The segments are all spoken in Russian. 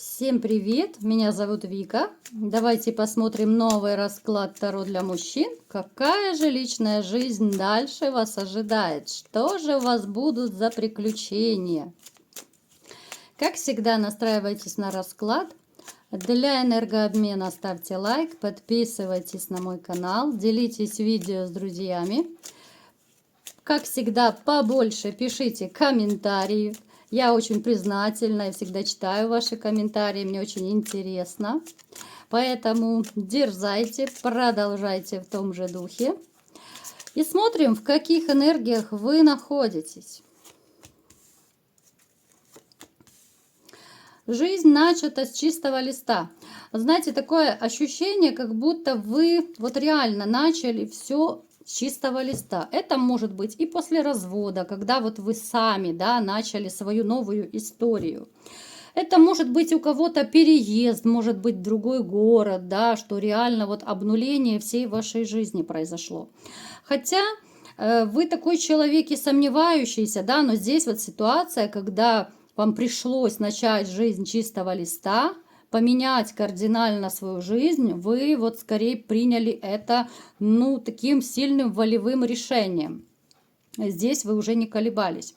Всем привет! Меня зовут Вика. Давайте посмотрим новый расклад Таро для мужчин. Какая же личная жизнь дальше вас ожидает? Что же у вас будут за приключения? Как всегда, настраивайтесь на расклад. Для энергообмена ставьте лайк, подписывайтесь на мой канал, делитесь видео с друзьями. Как всегда, побольше пишите комментарии. Я очень признательна, я всегда читаю ваши комментарии, мне очень интересно. Поэтому дерзайте, продолжайте в том же духе. И смотрим, в каких энергиях вы находитесь. Жизнь начата с чистого листа. Знаете, такое ощущение, как будто вы вот реально начали все с чистого листа. Это может быть и после развода, когда вот вы сами, да, начали свою новую историю. Это может быть у кого-то переезд, может быть в другой город, да, что реально вот обнуление всей вашей жизни произошло. Хотя вы такой человек и сомневающийся, да, но здесь вот ситуация, когда вам пришлось начать жизнь чистого листа, поменять кардинально свою жизнь, вы вот скорее приняли это, ну, таким сильным волевым решением. Здесь вы уже не колебались.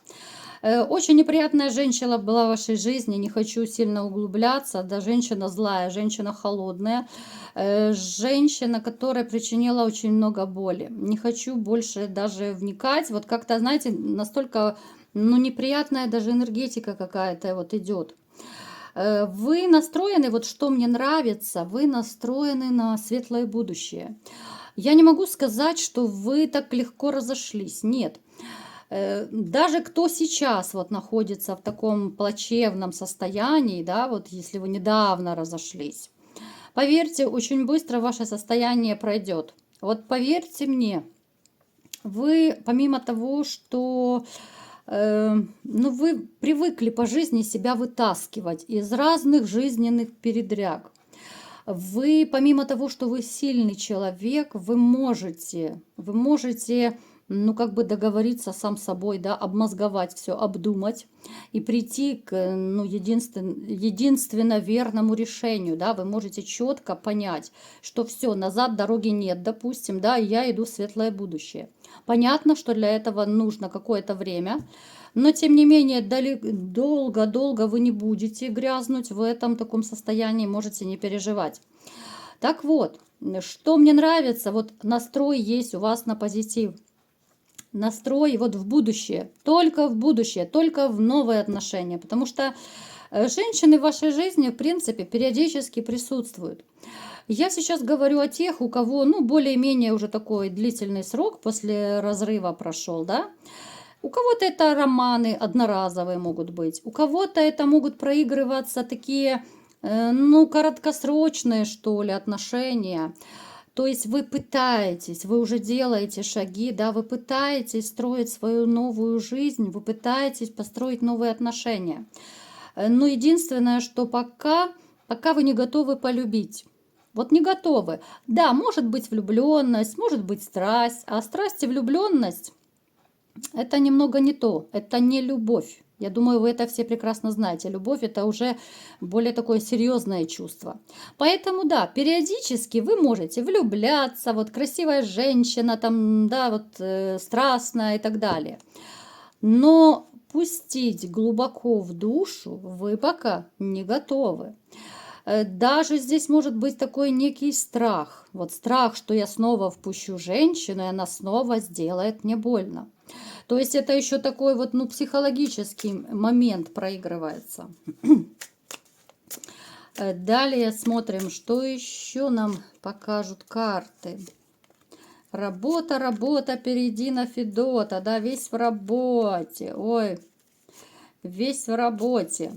Очень неприятная женщина была в вашей жизни, не хочу сильно углубляться, да, женщина злая, женщина холодная, женщина, которая причинила очень много боли. Не хочу больше даже вникать, вот как-то, знаете, настолько, ну, неприятная даже энергетика какая-то вот идет. Вы настроены, вот что мне нравится, вы настроены на светлое будущее. Я не могу сказать, что вы так легко разошлись, нет. Даже кто сейчас вот находится в таком плачевном состоянии, да, вот если вы недавно разошлись, поверьте, очень быстро ваше состояние пройдет. Вот поверьте мне, вы помимо того, что ну, вы привыкли по жизни себя вытаскивать из разных жизненных передряг. Вы, помимо того, что вы сильный человек, вы можете, ну, как бы договориться сам с собой, да, обмозговать все, обдумать и прийти к, ну, единственно верному решению, да, вы можете четко понять, что все, назад дороги нет, допустим, да, и я иду в светлое будущее. Понятно, что для этого нужно какое-то время, но, тем не менее, долго-долго вы не будете грязнуть в этом таком состоянии, можете не переживать. Так вот, что мне нравится, вот настрой есть у вас на позитив. Настрой вот в будущее, только в новые отношения. Потому что женщины в вашей жизни, в принципе, периодически присутствуют. Я сейчас говорю о тех, у кого, ну, более-менее уже такой длительный срок после разрыва прошел, да. У кого-то это романы одноразовые могут быть, у кого-то это могут проигрываться такие, ну, короткосрочные, что ли, отношения. То есть вы пытаетесь, вы уже делаете шаги, да, вы пытаетесь строить свою новую жизнь, вы пытаетесь построить новые отношения. Но единственное, что пока вы не готовы полюбить. Вот не готовы. Да, может быть влюбленность, может быть страсть, а страсть и влюбленность это немного не то, это не любовь. Я думаю, вы это все прекрасно знаете. Любовь это уже более такое серьезное чувство. Поэтому да, периодически вы можете влюбляться, вот красивая женщина, там, да, вот страстная и так далее. Но пустить глубоко в душу вы пока не готовы. Даже здесь может быть такой некий страх. Вот страх, что я снова впущу женщину, и она снова сделает мне больно. То есть это еще такой вот, ну, психологический момент проигрывается. Далее смотрим, что еще нам покажут карты. Работа, работа, перейди на Федота, да, весь в работе. Ой, весь в работе.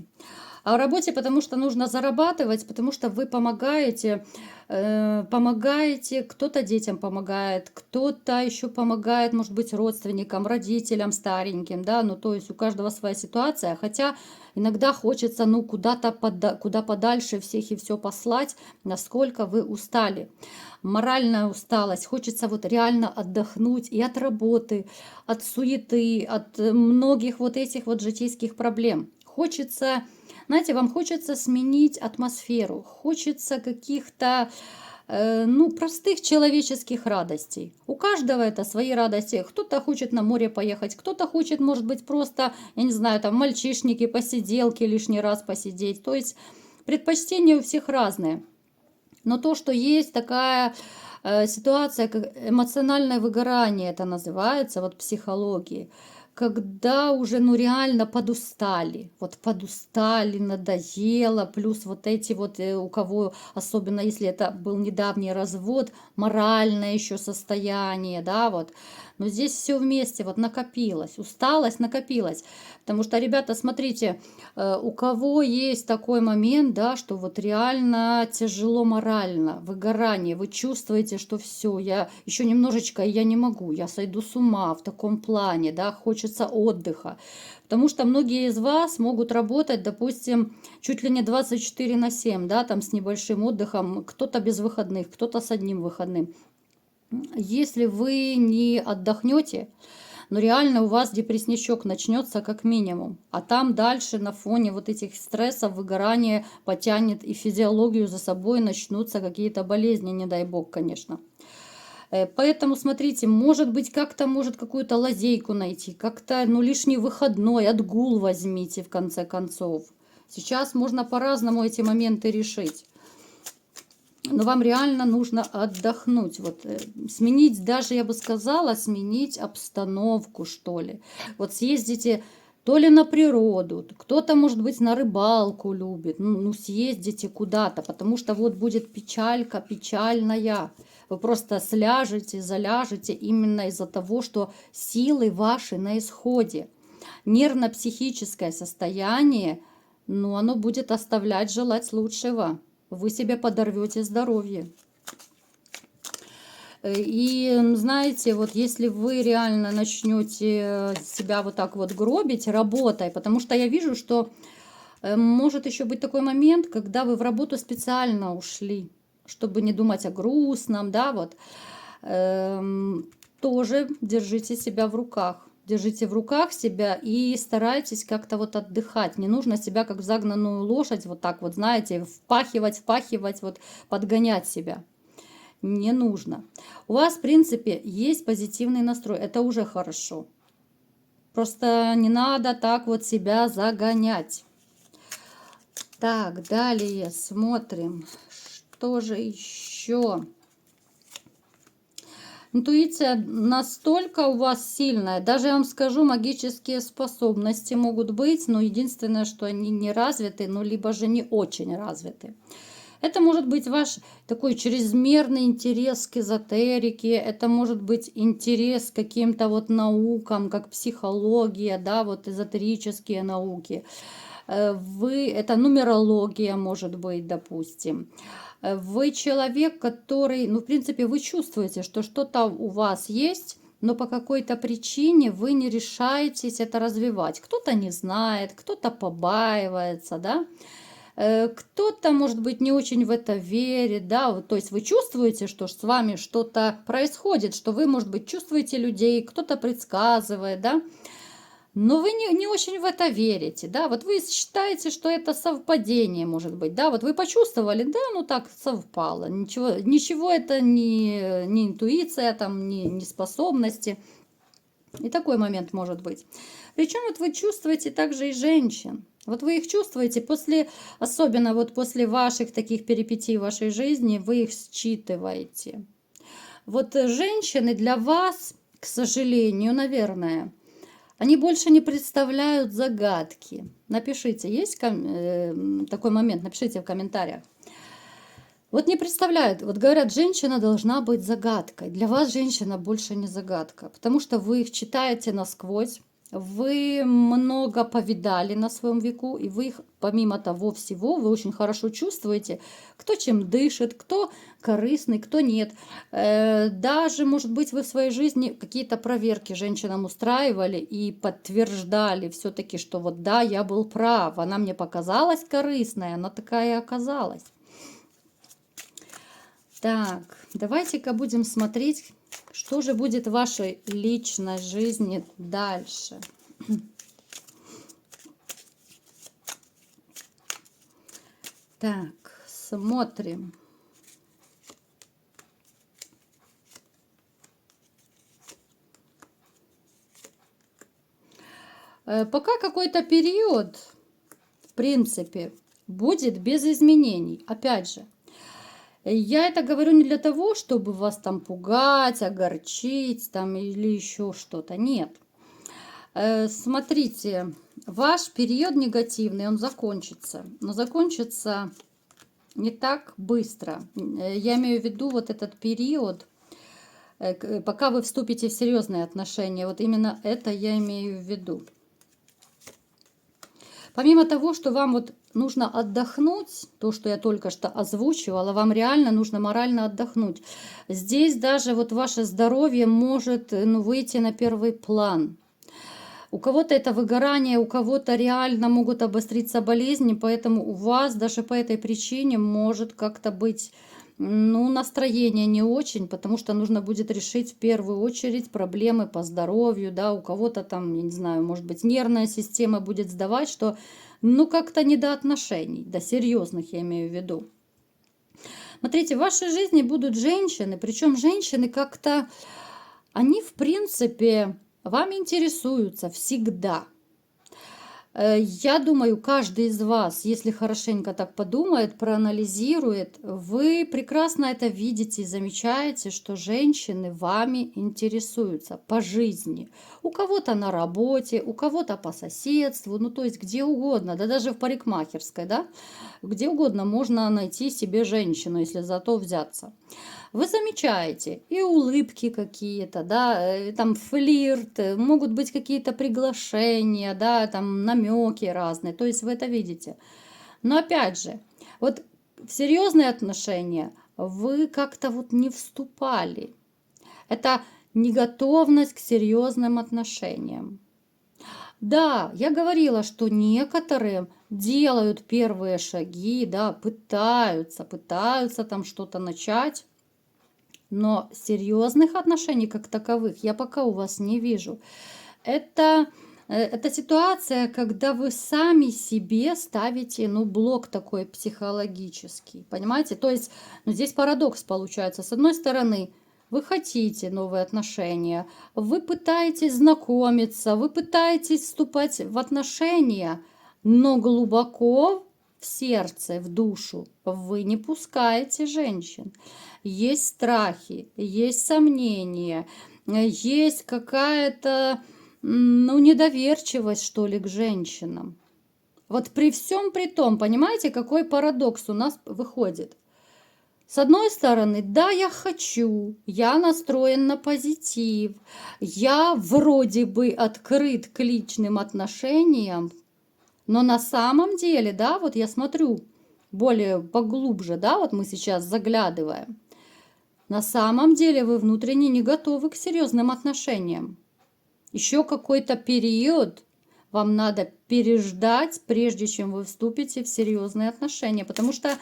А в работе, потому что нужно зарабатывать, потому что вы помогаете, кто-то детям помогает, кто-то еще помогает, может быть, родственникам, родителям стареньким, да, ну, то есть у каждого своя ситуация, хотя иногда хочется, ну, куда подальше всех и все послать, насколько вы устали. Моральная усталость, хочется вот реально отдохнуть и от работы, от суеты, от многих вот этих вот житейских проблем. Хочется знаете, вам хочется сменить атмосферу, хочется каких-то ну, простых человеческих радостей. У каждого это свои радости. Кто-то хочет на море поехать, кто-то хочет, может быть, просто, я не знаю, там мальчишники, посиделки лишний раз посидеть. То есть предпочтения у всех разные. Но то, что есть такая ситуация, как эмоциональное выгорание, это называется, вот в психологии, когда уже, ну, реально подустали, вот подустали, надоело, плюс вот эти вот, у кого, особенно если это был недавний развод, моральное еще состояние, да, вот, но здесь все вместе вот накопилось, усталость накопилась, потому что, ребята, смотрите, у кого есть такой момент, да, что вот реально тяжело морально, выгорание, вы чувствуете, что все, я еще немножечко, и я не могу, я сойду с ума в таком плане, да, хочется отдыха. Потому что многие из вас могут работать, допустим, чуть ли не 24/7, да, там с небольшим отдыхом, кто-то без выходных, кто-то с одним выходным. Если вы не отдохнете, но реально у вас депресснячок начнется как минимум. А там дальше на фоне вот этих стрессов, выгорания потянет и физиологию за собой, начнутся какие-то болезни, не дай бог, конечно. Поэтому, смотрите, может быть, как-то, может, какую-то лазейку найти, как-то, ну, лишний выходной, отгул возьмите, в конце концов. Сейчас можно по-разному эти моменты решить. Но вам реально нужно отдохнуть. Вот, сменить, даже я бы сказала, сменить обстановку, что ли. Вот съездите то ли на природу, кто-то, может быть, на рыбалку любит. Ну съездите куда-то, потому что вот будет печалька, печальная. Вы просто сляжете, заляжете именно из-за того, что силы ваши на исходе. Нервно-психическое состояние, ну, оно будет оставлять желать лучшего. Вы себе подорвете здоровье. И знаете, вот если вы реально начнете себя вот так вот гробить работой, потому что я вижу, что может еще быть такой момент, когда вы в работу специально ушли, чтобы не думать о грустном, да, вот, тоже держите себя в руках. Держите в руках себя и старайтесь как-то вот отдыхать. Не нужно себя как загнанную лошадь вот так вот, знаете, впахивать, вот подгонять себя. Не нужно. У вас, в принципе, есть позитивный настрой. Это уже хорошо. Просто не надо так вот себя загонять. Так, далее смотрим. Что же еще? Интуиция настолько у вас сильная, даже я вам скажу, магические способности могут быть, но единственное, что они не развиты, ну, либо же не очень развиты. Это может быть ваш такой чрезмерный интерес к эзотерике, это может быть интерес к каким-то вот наукам, как психология, да, вот эзотерические науки. Это нумерология может быть, допустим. Вы человек, который, ну, в принципе, вы чувствуете, что что-то у вас есть, но по какой-то причине вы не решаетесь это развивать. Кто-то не знает, кто-то побаивается, да. Кто-то, может быть, не очень в это верит, да, вот, то есть вы чувствуете, что с вами что-то происходит, что вы, может быть, чувствуете людей, кто-то предсказывает, да, но вы не очень в это верите, да, вот вы считаете, что это совпадение, может быть, да, вот вы почувствовали, да, ну так совпало, ничего это не интуиция, там, не способности, и такой момент может быть. Причем вот вы чувствуете также и женщин, вот вы их чувствуете после, особенно вот после ваших таких перипетий в вашей жизни, вы их считываете. Вот женщины для вас, к сожалению, наверное, они больше не представляют загадки. Напишите, есть такой момент, напишите в комментариях. Вот не представляют, вот говорят, женщина должна быть загадкой. Для вас женщина больше не загадка, потому что вы их читаете насквозь, вы много повидали на своем веку, и вы их, помимо того всего, вы очень хорошо чувствуете, кто чем дышит, кто корыстный, кто нет. Даже, может быть, вы в своей жизни какие-то проверки женщинам устраивали и подтверждали все-таки, что вот да, я был прав, она мне показалась корыстной, она такая и оказалась. Так, давайте-ка будем смотреть, что же будет в вашей личной жизни дальше. Так, смотрим. Пока какой-то период, в принципе, будет без изменений. Опять же, я это говорю не для того, чтобы вас там пугать, огорчить там или еще что-то. Нет. Смотрите, ваш период негативный, он закончится. Но закончится не так быстро. Я имею в виду вот этот период, пока вы вступите в серьезные отношения. Вот именно это я имею в виду. Помимо того, что вам вот нужно отдохнуть, то, что я только что озвучивала, вам реально нужно морально отдохнуть. Здесь даже вот ваше здоровье может выйти на первый план. У кого-то это выгорание, у кого-то реально могут обостриться болезни, поэтому у вас даже по этой причине может как-то быть настроение не очень, потому что нужно будет решить в первую очередь проблемы по здоровью, да, у кого-то там, я не знаю, может быть, нервная система будет сдавать, что как-то не до отношений, до серьезных я имею в виду. Смотрите, в вашей жизни будут женщины, причем женщины как-то, они в принципе вам интересуются всегда. Я думаю, каждый из вас, если хорошенько так подумает, проанализирует, вы прекрасно это видите и замечаете, что женщины вами интересуются по жизни. У кого-то на работе, у кого-то по соседству, то есть где угодно, да даже в парикмахерской, да, где угодно можно найти себе женщину, если за то взяться. Вы замечаете и улыбки какие-то, да, там флирт, могут быть какие-то приглашения, да, там намеки разные, то есть вы это видите. Но опять же, вот в серьезные отношения вы как-то вот не вступали. Это неготовность к серьезным отношениям. Да, я говорила, что некоторые делают первые шаги, да, пытаются там что-то начать. Но серьезных отношений как таковых я пока у вас не вижу. Это ситуация, когда вы сами себе ставите, блок такой психологический, понимаете? То есть, здесь парадокс получается. С одной стороны, вы хотите новые отношения, вы пытаетесь знакомиться, вы пытаетесь вступать в отношения, но глубоко в сердце, в душу вы не пускаете женщин. Есть страхи, есть сомнения, есть какая-то, недоверчивость, что ли, к женщинам. Вот при всем при том, понимаете, какой парадокс у нас выходит? С одной стороны, да, я хочу, я настроен на позитив, я вроде бы открыт к личным отношениям, но на самом деле, да, вот я смотрю более поглубже, да, вот мы сейчас заглядываем. На самом деле вы внутренне не готовы к серьезным отношениям. Еще какой-то период вам надо переждать, прежде чем вы вступите в серьезные отношения. Потому что,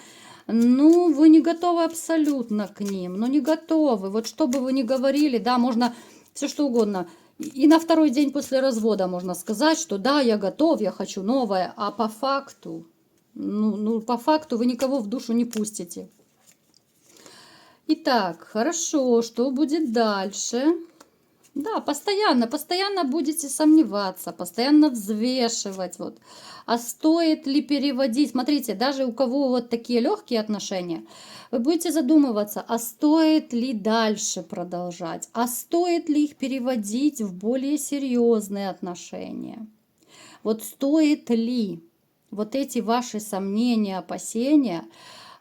вы не готовы абсолютно к ним. Не готовы. Вот что бы вы ни говорили, да, можно все что угодно. И на второй день после развода можно сказать, что да, я готов, я хочу новое. А по факту, по факту вы никого в душу не пустите. Итак, хорошо, что будет дальше? Да, постоянно будете сомневаться, постоянно взвешивать. Вот. А стоит ли переводить? Смотрите, даже у кого вот такие легкие отношения, вы будете задумываться, а стоит ли дальше продолжать? А стоит ли их переводить в более серьезные отношения? Вот стоит ли вот эти ваши сомнения, опасения,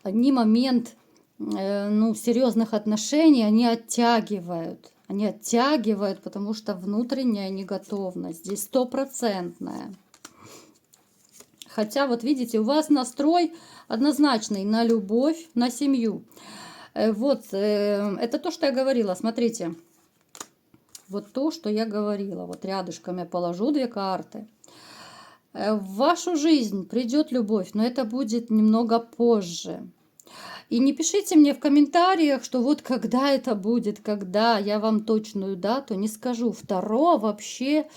не момент серьезных отношений, они оттягивают. Они оттягивают, потому что внутренняя неготовность здесь стопроцентная. Хотя, вот видите, у вас настрой однозначный на любовь, на семью. Это то, что я говорила. Смотрите, вот то, что я говорила. Вот рядышком я положу 2 карты. В вашу жизнь придет любовь, но это будет немного позже. И не пишите мне в комментариях, что вот когда это будет, когда, я вам точную дату не скажу. Вообще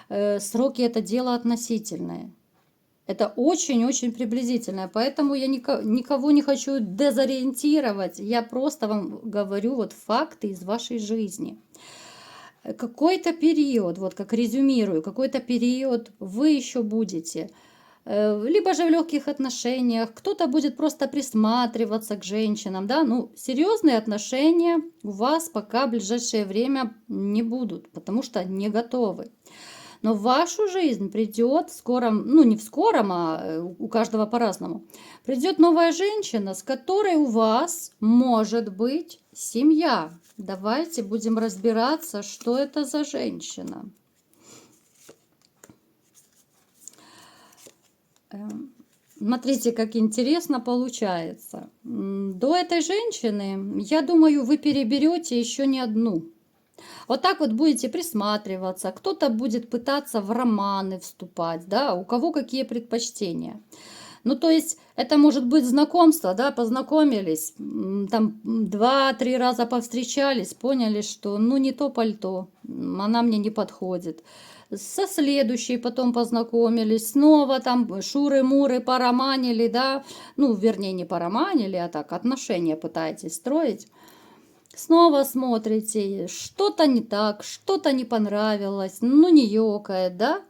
сроки это дело относительное. Это очень-очень приблизительное, поэтому я никого не хочу дезориентировать. Я просто вам говорю вот факты из вашей жизни. Какой-то период, вот как резюмирую, какой-то период вы еще будете либо же в легких отношениях, кто-то будет просто присматриваться к женщинам, да, ну, серьезные отношения у вас пока в ближайшее время не будут, потому что не готовы. Но в вашу жизнь придет в скором, ну не в скором, а у каждого по-разному, придет новая женщина, с которой у вас может быть семья. Давайте будем разбираться, что это за женщина. Смотрите, как интересно получается. До этой женщины, я думаю, вы переберете еще не одну. Вот так вот будете присматриваться, кто-то будет пытаться в романы вступать, да, у кого какие предпочтения. Ну, то есть, это может быть знакомство, да, познакомились, там 2-3 раза повстречались, поняли, что, ну, не то пальто, она мне не подходит. Со следующей потом познакомились, снова там шуры-муры пороманили, да, ну, вернее, не пороманили, а так, отношения пытаетесь строить. Снова смотрите, что-то не так, что-то не понравилось, ну не ёкает, да?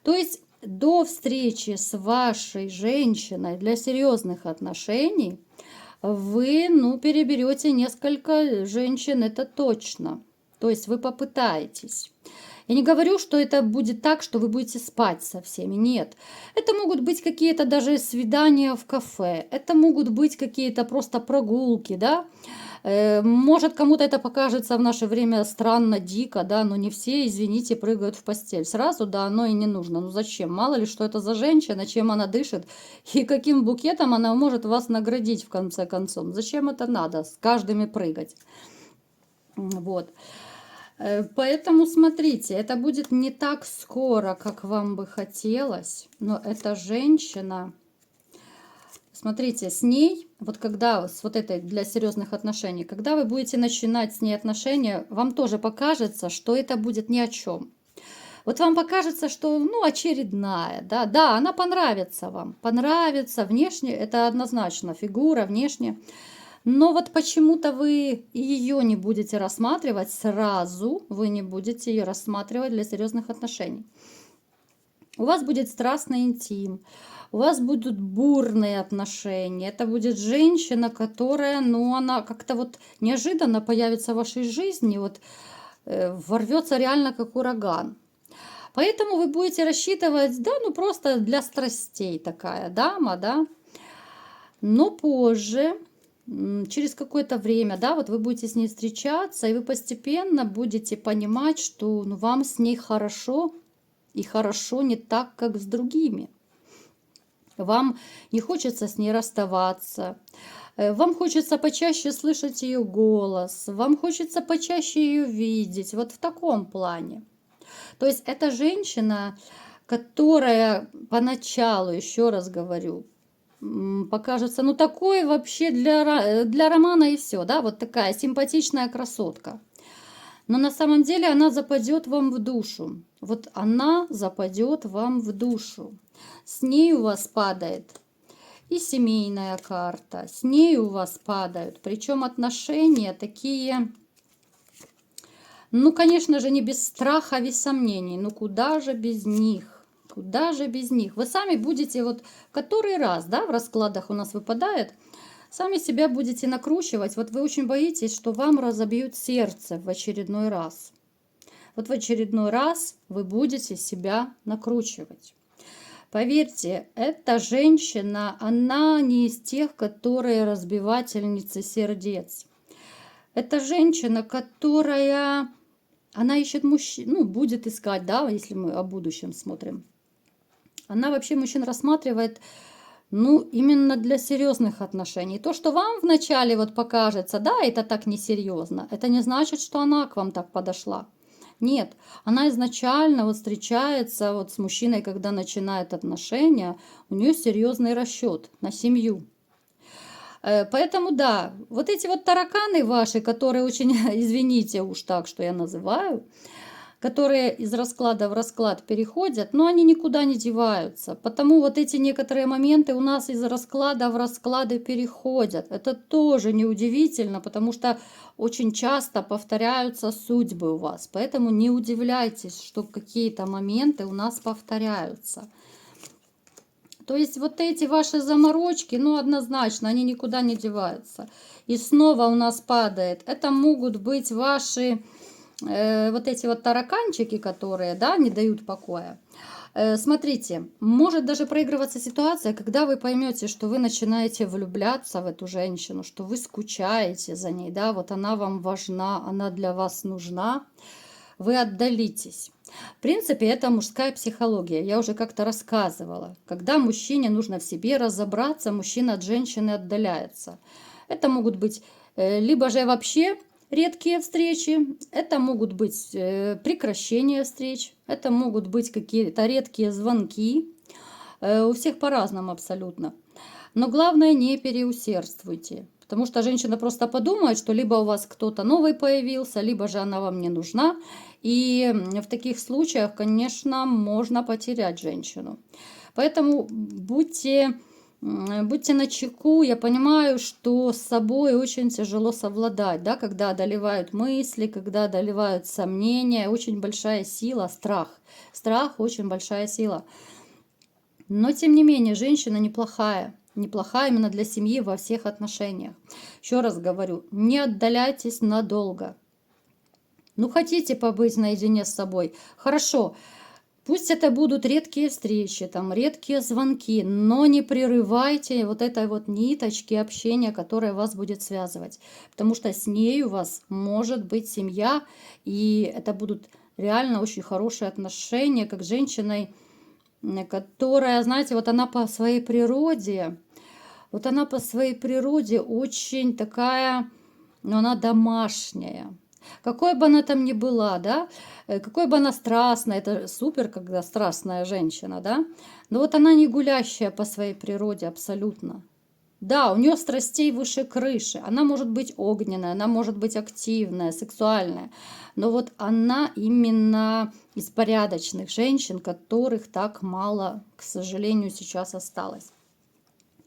То есть до встречи с вашей женщиной для серьезных отношений вы, ну, переберете несколько женщин, это точно. То есть вы попытаетесь. Я не говорю, что это будет так, что вы будете спать со всеми. Нет. Это могут быть какие-то даже свидания в кафе. Это могут быть какие-то просто прогулки, да. Может, кому-то это покажется в наше время странно, дико, да, но не все, извините, прыгают в постель. Сразу, да, оно и не нужно. Ну зачем? Мало ли, что это за женщина, чем она дышит и каким букетом она может вас наградить в конце концов. Зачем это надо? С каждыми прыгать. Вот. Поэтому смотрите, это будет не так скоро, как вам бы хотелось, но эта женщина, смотрите, с ней, вот когда с вот этой для серьезных отношений, когда вы будете начинать с ней отношения, вам тоже покажется, что это будет ни о чем. Вот вам покажется, что, ну, очередная, да, да, она понравится вам, понравится внешне, это однозначно, фигура внешне. Но вот почему-то вы ее не будете рассматривать сразу, вы не будете ее рассматривать для серьезных отношений. У вас будет страстный интим, у вас будут бурные отношения. Это будет женщина, которая, ну, она как-то вот неожиданно появится в вашей жизни, вот ворвется реально как ураган. Поэтому вы будете рассчитывать, да, ну просто для страстей такая дама, да. Но позже, через какое-то время, да, вот вы будете с ней встречаться, и вы постепенно будете понимать, что, ну, вам с ней хорошо, и хорошо не так, как с другими. Вам не хочется с ней расставаться, вам хочется почаще слышать ее голос, вам хочется почаще ее видеть, вот в таком плане. То есть это женщина, которая поначалу, еще раз говорю, покажется, ну, такой вообще для романа и все, да, вот такая симпатичная красотка. Но на самом деле она западет вам в душу. Вот она западет вам в душу. С ней у вас падает и семейная карта, с ней у вас падают. Причем отношения такие, ну, конечно же, не без страха, без сомнений. Ну, куда же без них? Куда же без них? Вы сами будете, вот который раз, да, в раскладах у нас выпадает, сами себя будете накручивать. Вот вы очень боитесь, что вам разобьют сердце в очередной раз. Вот в очередной раз вы будете себя накручивать. Поверьте, эта женщина, она не из тех, которые разбивательницы сердец. Это женщина, которая, она ищет мужчин, ну, будет искать, да, если мы о будущем смотрим. Она вообще мужчин рассматривает, ну, именно для серьезных отношений. То, что вам вначале вот покажется, да, это так несерьезно, это не значит, что она к вам так подошла. Нет, она изначально вот встречается вот с мужчиной, когда начинает отношения, у нее серьезный расчет на семью. Поэтому да, вот эти вот тараканы ваши, которые очень, извините уж так, что я называю, которые из расклада в расклад переходят, но они никуда не деваются. Потому вот эти некоторые моменты у нас из расклада в расклады переходят. Это тоже неудивительно, потому что очень часто повторяются судьбы у вас. Поэтому не удивляйтесь, что какие-то моменты у нас повторяются. То есть вот эти ваши заморочки, ну однозначно, они никуда не деваются. И снова у нас падает. Это могут быть ваши вот эти вот тараканчики, которые, да, не дают покоя. Смотрите, может даже проигрываться ситуация, когда вы поймете, что вы начинаете влюбляться в эту женщину, что вы скучаете за ней, да, вот она вам важна, она для вас нужна, вы отдалитесь. В принципе, это мужская психология. Я уже как-то рассказывала. Когда мужчине нужно в себе разобраться, мужчина от женщины отдаляется. Это могут быть либо же вообще редкие встречи, это могут быть прекращения встреч, это могут быть какие-то редкие звонки. У всех по-разному абсолютно. Но главное, не переусердствуйте. Потому что женщина просто подумает, что либо у вас кто-то новый появился, либо же она вам не нужна. И в таких случаях, конечно, можно потерять женщину. Поэтому будьте начеку. Я понимаю, что с собой очень тяжело совладать, да, когда одолевают мысли, когда одолевают сомнения. Очень большая сила, страх. Страх очень большая сила. Но, тем не менее, женщина неплохая. Неплохая именно для семьи во всех отношениях. Еще раз говорю, не отдаляйтесь надолго. Ну, хотите побыть наедине с собой? Хорошо. Пусть это будут редкие встречи, там, редкие звонки, но не прерывайте вот этой вот ниточки общения, которая вас будет связывать. Потому что с ней у вас может быть семья, и это будут реально очень хорошие отношения, как с женщиной, которая, знаете, вот она по своей природе, очень такая, но она домашняя. Какой бы она там ни была, да, какой бы она страстная, это супер, когда страстная женщина, да, но вот она не гулящая по своей природе абсолютно. Да, у нее страстей выше крыши, она может быть огненная, она может быть активная, сексуальная, но вот она именно из порядочных женщин, которых так мало, к сожалению, сейчас осталось.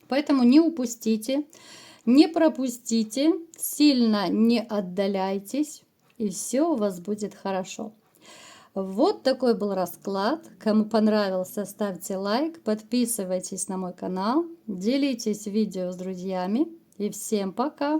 Поэтому не упустите, не пропустите, сильно не отдаляйтесь, и все у вас будет хорошо. Вот такой был расклад. Кому понравился, ставьте лайк, подписывайтесь на мой канал, делитесь видео с друзьями. И всем пока!